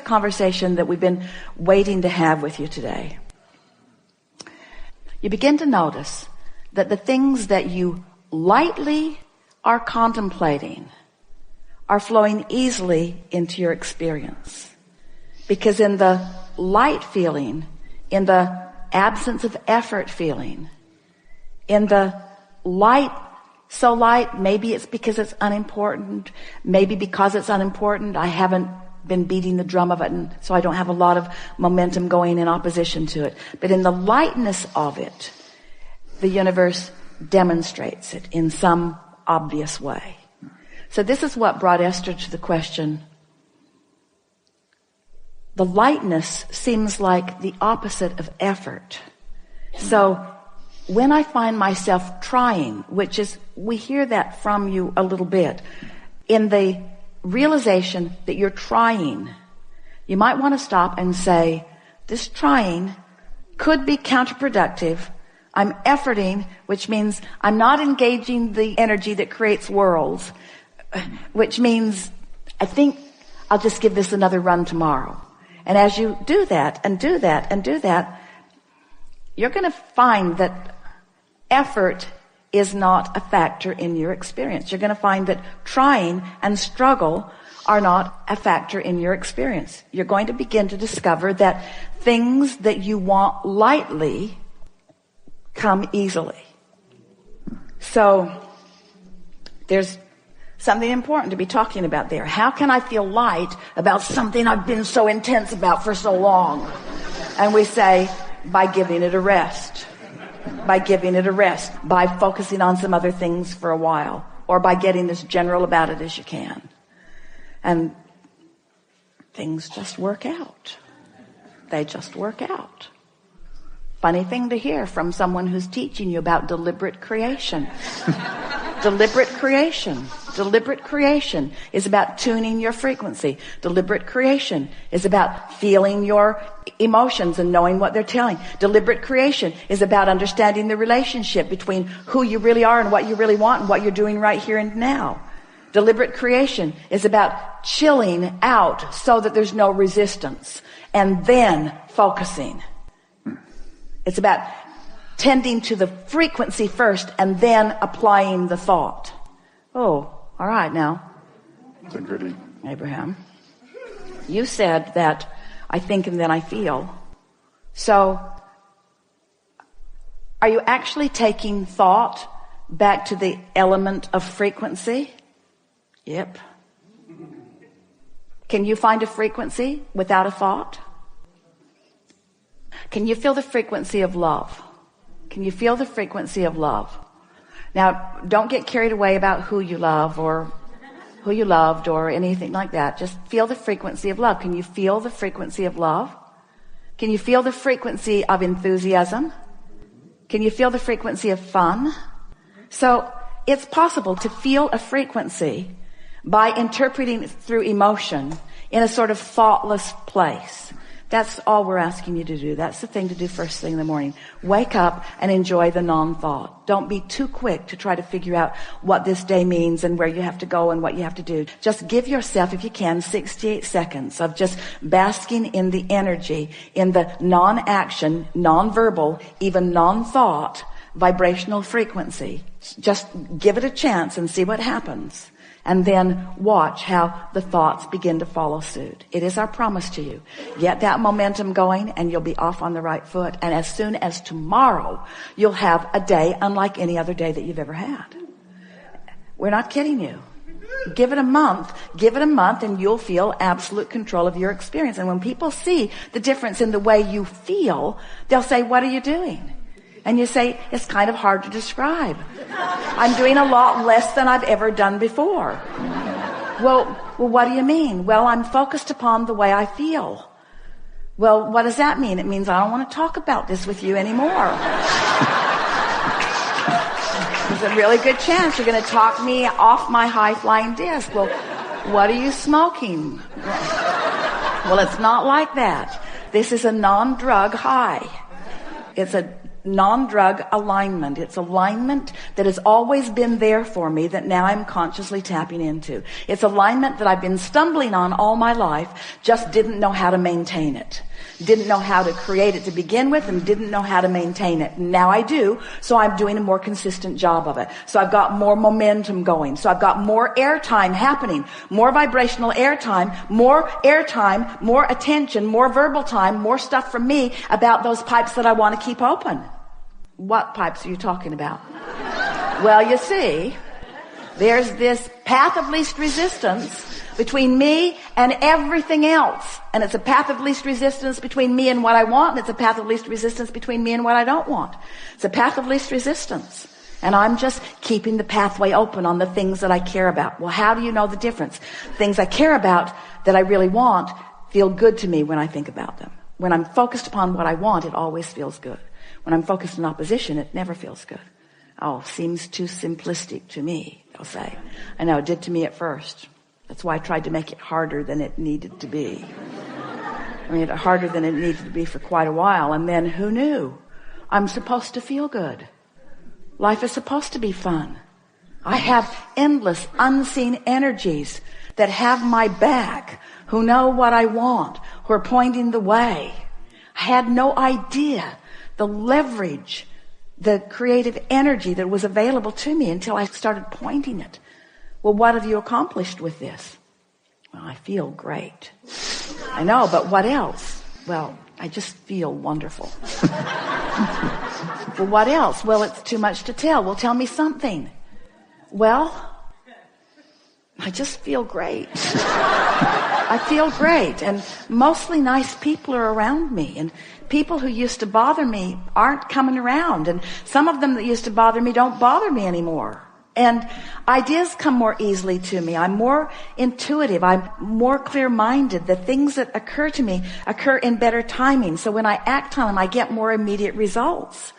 conversation that we've been waiting to have with you today. You begin to notice that the things that you lightly are contemplating are flowing easily into your experience. Because in the light feeling, in the absence of effort feeling, in the light, so light, maybe it's because it's unimportant, maybe because it's unimportant, I haven't been beating the drum of it, and so I don't have a lot of momentum going in opposition to it. But in the lightness of it, the universe demonstrates it in some obvious way. So this is what brought Esther to the question. The lightness seems like the opposite of effort. So when I find myself trying, which is, we hear that from you a little bit, in the realization that you're trying, you might want to stop and say, this trying could be counterproductive. I'm efforting, which means I'm not engaging the energy that creates worlds, which means I think I'll just give this another run tomorrow. And as you do that and do that and do that, you're going to find that effort is not a factor in your experience. You're going to find that trying and struggle are not a factor in your experience. You're going to begin to discover that things that you want lightly come easily. So there's something important to be talking about there. How can I feel light about something I've been so intense about for so long? And we say, by giving it a rest. By giving it a rest. By focusing on some other things for a while. Or by getting as general about it as you can. And things just work out. They just work out. Funny thing to hear from someone who's teaching you about deliberate creation. Deliberate creation. Deliberate creation is about tuning your frequency. Deliberate creation is about feeling your emotions and knowing what they're telling. Deliberate creation is about understanding the relationship between who you really are and what you really want and what you're doing right here and now. Deliberate creation is about chilling out so that there's no resistance and then focusing. It's about tending to the frequency first and then applying the thought. Oh, all right now. Integrity. Abraham, you said that I think and then I feel. So, are you actually taking thought back to the element of frequency? Yep. Can you find a frequency without a thought? Can you feel the frequency of love? Can you feel the frequency of love? Now, don't get carried away about who you love or who you loved or anything like that. Just feel the frequency of love. Can you feel the frequency of love? Can you feel the frequency of enthusiasm? Can you feel the frequency of fun? So it's possible to feel a frequency by interpreting it through emotion in a sort of thoughtless place. That's all we're asking you to do. That's the thing to do first thing in the morning. Wake up and enjoy the non-thought. Don't be too quick to try to figure out what this day means and where you have to go and what you have to do. Just give yourself, if you can, 68 seconds of just basking in the energy, in the non-action, non-verbal, even non-thought, vibrational frequency. Just give it a chance and see what happens. And then watch how the thoughts begin to follow suit. It is our promise to you. Get that momentum going and you'll be off on the right foot. And as soon as tomorrow, you'll have a day unlike any other day that you've ever had. We're not kidding you. Give it a month and you'll feel absolute control of your experience. And when people see the difference in the way you feel, they'll say, what are you doing? And you say, it's kind of hard to describe. I'm doing a lot less than I've ever done before. Well, what do you mean? Well, I'm focused upon the way I feel. Well, what does that mean? It means I don't want to talk about this with you anymore. There's a really good chance you're going to talk me off my high-flying disc. Well, what are you smoking? Well, it's not like that. This is a non-drug high. It's a non-drug alignment. It's alignment that has always been there for me that now I'm consciously tapping into. It's alignment that I've been stumbling on all my life, just didn't know how to maintain it. Didn't know how to create it to begin with and didn't know how to maintain it. Now I do, so I'm doing a more consistent job of it. So I've got more momentum going. So I've got more airtime happening, more vibrational airtime, more attention, more verbal time, more stuff from me about those pipes that I want to keep open. What pipes are you talking about? Well, you see, there's this path of least resistance between me and everything else. And it's a path of least resistance between me and what I want, and it's a path of least resistance between me and what I don't want. It's a path of least resistance. And I'm just keeping the pathway open on the things that I care about. Well, how do you know the difference? Things I care about that I really want feel good to me when I think about them. When I'm focused upon what I want, it always feels good. When I'm focused on opposition, it never feels good. Oh, seems too simplistic to me, they'll say. I know, it did to me at first. That's why I tried to make it harder than it needed to be. I mean, harder than it needed to be for quite a while. And then who knew? I'm supposed to feel good. Life is supposed to be fun. I have endless unseen energies that have my back, who know what I want, who are pointing the way. I had no idea the leverage, the creative energy that was available to me until I started pointing it. Well, what have you accomplished with this? Well, I feel great. I know, but what else? Well, I just feel wonderful. Well, what else? Well, it's too much to tell. Well, tell me something. Well, I just feel great. I feel great. And mostly nice people are around me. And people who used to bother me aren't coming around. And some of them that used to bother me don't bother me anymore. And ideas come more easily to me. I'm more intuitive. I'm more clear-minded. The things that occur to me occur in better timing. So when I act on them, I get more immediate results.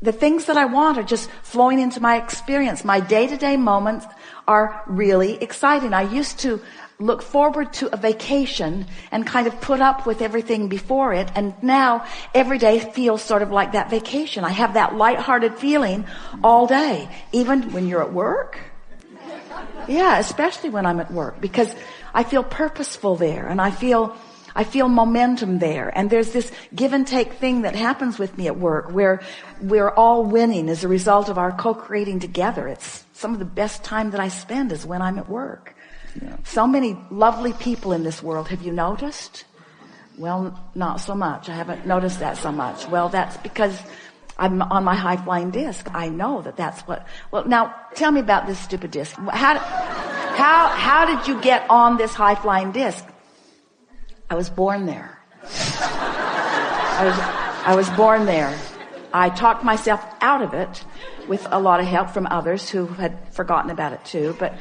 The things that I want are just flowing into my experience. My day-to-day moments are really exciting. I used to look forward to a vacation and kind of put up with everything before it. And now every day feels sort of like that vacation. I have that lighthearted feeling all day, even when you're at work. Yeah, especially when I'm at work, because I feel purposeful there and I feel momentum there. And there's this give and take thing that happens with me at work where we're all winning as a result of our co-creating together. It's some of the best time that I spend is when I'm at work. Yeah. So many lovely people in this world. Have you noticed? Well, not so much. I haven't noticed that so much. Well, that's because I'm on my high-flying disc. I know that's what. Well, now tell me about this stupid disc. How did you get on this high-flying disc? I was born there. I was born there. I talked myself out of it with a lot of help from others who had forgotten about it too. But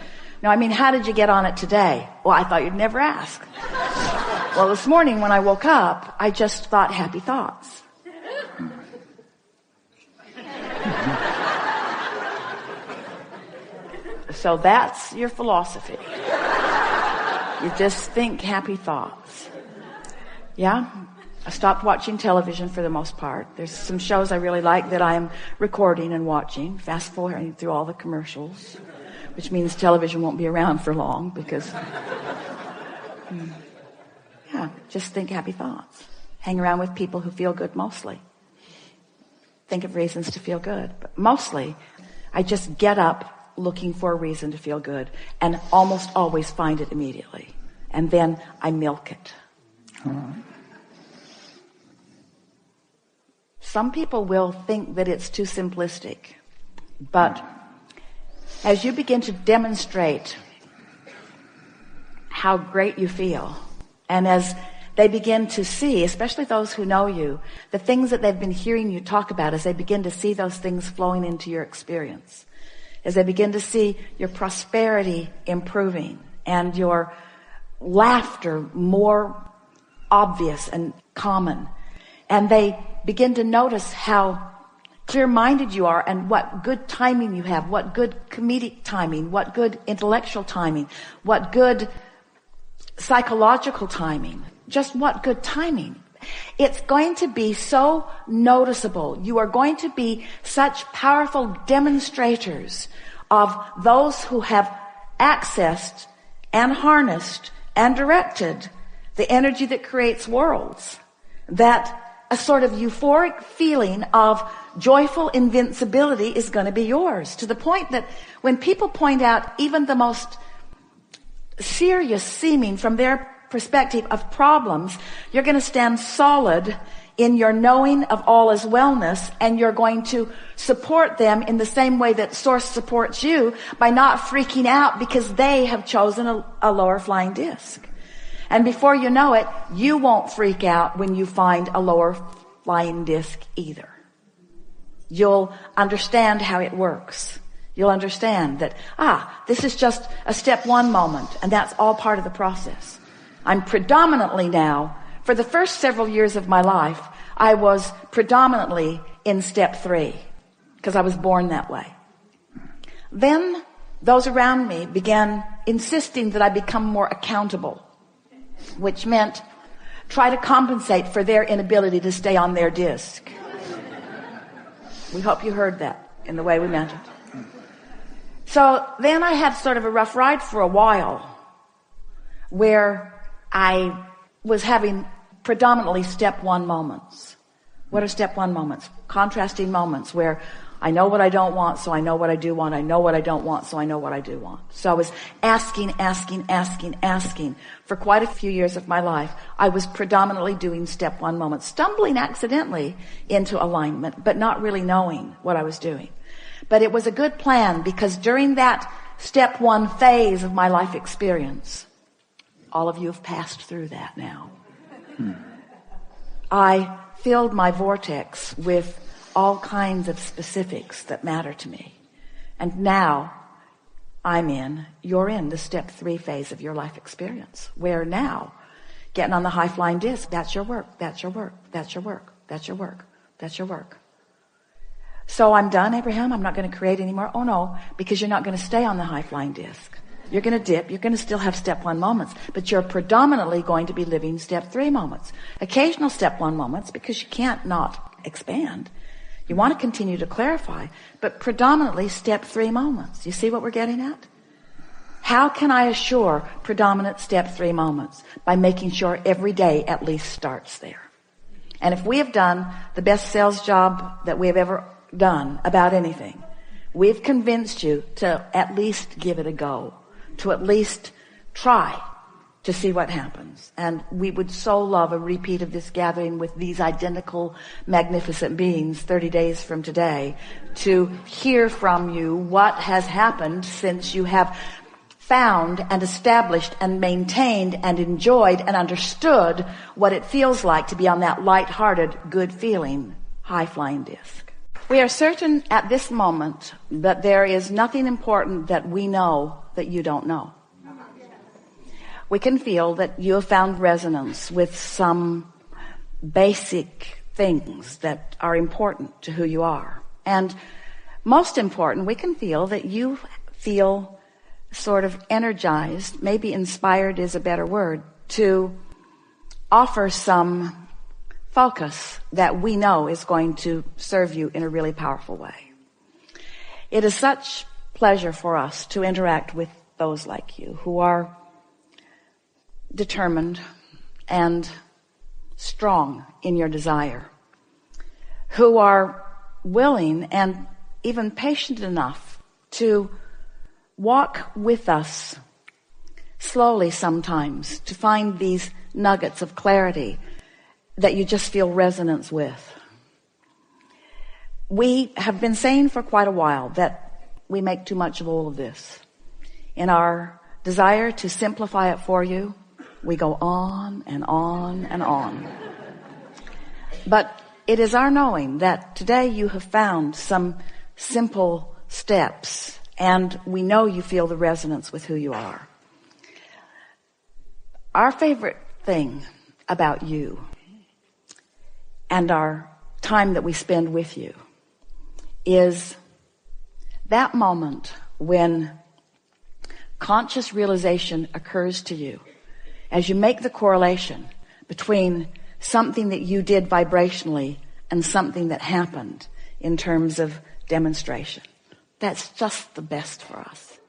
no, I mean, how did you get on it today? Well, I thought you'd never ask. Well, this morning when I woke up, I just thought happy thoughts. So that's your philosophy. You just think happy thoughts. Yeah? I stopped watching television for the most part. There's some shows I really like that I am recording and watching, fast forwarding through all the commercials, which means television won't be around for long because, yeah, just think happy thoughts. Hang around with people who feel good mostly. Think of reasons to feel good. But mostly, I just get up looking for a reason to feel good and almost always find it immediately. And then I milk it. Some people will think that it's too simplistic, but as you begin to demonstrate how great you feel, and as they begin to see, especially those who know you, the things that they've been hearing you talk about, as they begin to see those things flowing into your experience, as they begin to see your prosperity improving and your laughter more obvious and common, and they begin to notice how clear-minded you are and what good timing you have, what good comedic timing, what good intellectual timing, what good psychological timing, just what good timing. It's going to be so noticeable. You are going to be such powerful demonstrators of those who have accessed and harnessed and directed the energy that creates worlds, that a sort of euphoric feeling of joyful invincibility is going to be yours, to the point that when people point out even the most serious seeming from their perspective of problems, you're going to stand solid in your knowing of all is wellness, and you're going to support them in the same way that Source supports you, by not freaking out because they have chosen a lower flying disc. And before you know it, you won't freak out when you find a lower flying disc either. You'll understand how it works. You'll understand that, this is just a step one moment, and that's all part of the process. I'm predominantly now, for the first several years of my life, I was predominantly in step 3, because I was born that way. Then those around me began insisting that I become more accountable, which meant try to compensate for their inability to stay on their disc. We hope you heard that in the way we meant it. So then I had sort of a rough ride for a while, where I was having predominantly step 1 moments. What are step 1 moments? Contrasting moments where I know what I don't want, so I know what I do want. I know what I don't want, so I know what I do want. So I was asking for quite a few years of my life. I was predominantly doing step 1 moments, stumbling accidentally into alignment, but not really knowing what I was doing. But it was a good plan, because during that step 1 phase of my life experience, all of you have passed through that now. I filled my vortex with all kinds of specifics that matter to me. And now you're in the step 3 phase of your life experience, where now getting on the high flying disc, that's your work, that's your work, that's your work, that's your work, that's your work. So I'm done, Abraham, I'm not going to create anymore. Oh no, because you're not going to stay on the high flying disc. You're going to dip, you're going to still have step 1 moments, but you're predominantly going to be living step 3 moments. Occasional step 1 moments, because you can't not expand. You want to continue to clarify, but predominantly step 3 moments. You see what we're getting at? How can I assure predominant step 3 moments? By making sure every day at least starts there. And if we have done the best sales job that we have ever done about anything, we've convinced you to at least give it a go, to at least try to see what happens. And we would so love a repeat of this gathering with these identical magnificent beings 30 days from today, to hear from you what has happened since you have found and established and maintained and enjoyed and understood what it feels like to be on that light-hearted, good-feeling, high-flying disc. We are certain at this moment that there is nothing important that we know that you don't know. We can feel that you have found resonance with some basic things that are important to who you are. And most important, we can feel that you feel sort of energized, maybe inspired is a better word, to offer some focus that we know is going to serve you in a really powerful way. It is such pleasure for us to interact with those like you who are determined and strong in your desire, who are willing and even patient enough to walk with us slowly sometimes to find these nuggets of clarity that you just feel resonance with. We have been saying for quite a while that we make too much of all of this. In our desire to simplify it for you, we go on and on and on. But it is our knowing that today you have found some simple steps, and we know you feel the resonance with who you are. Our favorite thing about you and our time that we spend with you is that moment when conscious realization occurs to you as you make the correlation between something that you did vibrationally and something that happened in terms of demonstration. That's just the best for us.